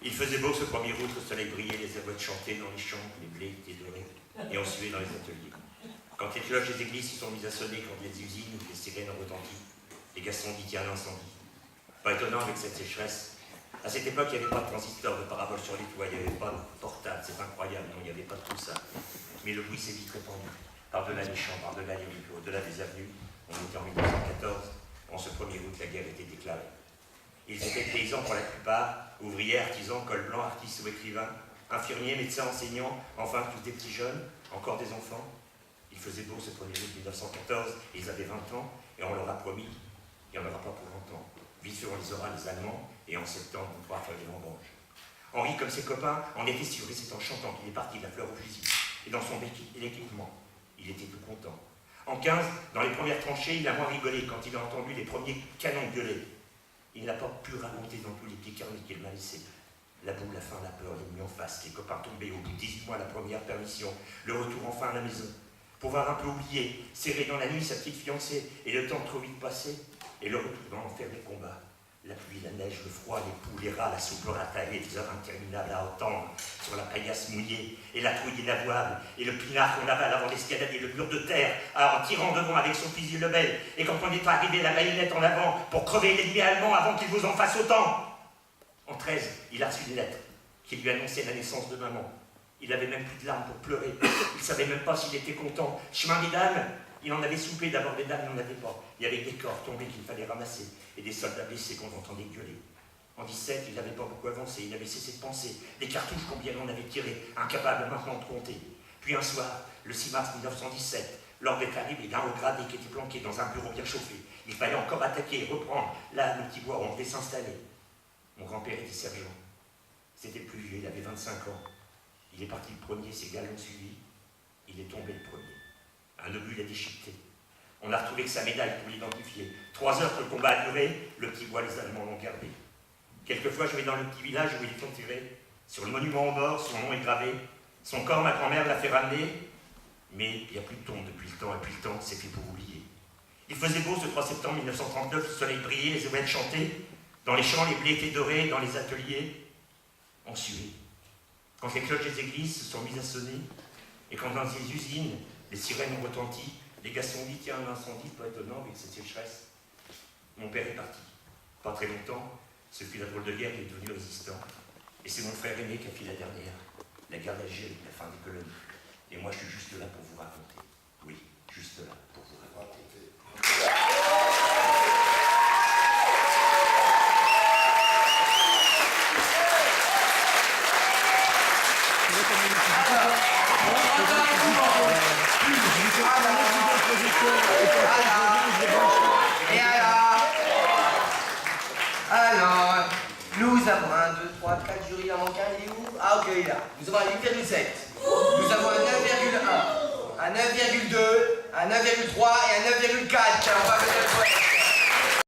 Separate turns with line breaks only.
Il faisait beau ce 1er août, le soleil brillait, les alouettes chantaient dans les champs, les blés étaient dorés, et on suivait dans les ateliers. Quand les cloches des églises se sont mises à sonner, quand les usines ou les sirènes ont retenti, les garçons dit tiens l'incendie. Pas étonnant avec cette sécheresse. À cette époque, il n'y avait pas de transistor, de parabole sur les toits, il n'y avait pas de portable, c'est incroyable, non, il n'y avait pas de tout ça. Mais le bruit s'est vite répandu, par-delà les champs, par-delà les rues, au-delà des avenues. On était en 1914, en ce 1er août, la guerre était déclarée. Ils étaient paysans pour la plupart, ouvriers, artisans, col blanc, artistes ou écrivains, infirmiers, médecins, enseignants, enfin tous des petits jeunes, encore des enfants. Il faisait beau ce 1er août 1914, et ils avaient 20 ans, et on leur a promis, il n'y en aura pas pour longtemps. Vite sur les aura les Allemands, et en septembre, on pourra faire les vendanges. Henri, comme ses copains, en était sûr, et c'est en chantant qu'il est parti de la fleur au fusil. Et dans son équipement, il était tout content. En 15, dans les premières tranchées, il a moins rigolé quand il a entendu les premiers canons gueuler. Il n'a pas pu raconter dans tous les petits carnets qu'il m'a laissés. La boue, la faim, la peur, l'ennemi en face, les copains tombés au bout de 18 mois, la première permission, le retour enfin à la maison. Pouvoir un peu oublier, serrer dans la nuit sa petite fiancée, et le temps trop vite passé, et le retour dans l'enfer des combats. La pluie, la neige, le froid, les poux, les rats, la soupe rataillée, des heures interminables à entendre sur la paillasse mouillée, et la trouille inavouable, et le pinard qu'on avale avant d'escalader le mur de terre, en tirant devant avec son fusil Lebel, et quand on est arrivé la baïonnette en avant pour crever l'ennemi allemand avant qu'il vous en fasse autant. En 13, il a reçu une lettre qui lui annonçait la naissance de maman. Il avait même plus de larmes pour pleurer. Il ne savait même pas s'il était content. Chemin des dames, il en avait soupé, d'abord des dames, il n'en avait pas. Il y avait des corps tombés qu'il fallait ramasser et des soldats blessés qu'on entendait gueuler. En 17, il n'avait pas beaucoup avancé, il avait cessé de penser. Des cartouches, combien il en avait tiré, incapable maintenant de compter. Puis un soir, le 6 mars 1917, l'ordre est arrivé d'un haut gradé qui était planqué dans un bureau bien chauffé. Il fallait encore attaquer et reprendre là le petit bois où on devait s'installer. Mon grand-père était sergent. C'était le plus vieux, il avait 25 ans. Il est parti le premier, ses gars l'ont suivi. Il est tombé le premier. Un obus l'a déchiqueté. On a retrouvé que sa médaille pour l'identifier. 3 heures que le combat a duré, le petit bois, les Allemands l'ont gardé. Quelquefois, je vais dans le petit village où il est enterré. Sur le monument au bord, son nom est gravé. Son corps, ma grand-mère l'a fait ramener. Mais il n'y a plus de tombe depuis le temps, et puis le temps, c'est fait pour oublier. Il faisait beau ce 3 septembre 1939, le soleil brillait, les alouettes chantaient. Dans les champs, les blés étaient dorés, dans les ateliers, on suait. Quand les cloches des églises se sont mises à sonner, et quand dans les usines, les sirènes ont retenti, les gars se sont dit, tiens, un incendie, pas étonnant avec cette sécheresse. Mon père est parti. Pas très longtemps, ce fut la drôle de guerre qui est devenu résistant. Et c'est mon frère aîné qui a fait la dernière, la guerre d'Algérie, la fin des colonies. Et moi, je suis juste là pour vous raconter. Oui, juste là pour vous raconter.
Alors, nous avons 1, 2, 3, 4 jurys, il en manque un, il est où? Ah ok, il est là. Nous avons un 8,7. Nous avons un 9,1, un 9,2, un 9,3 et un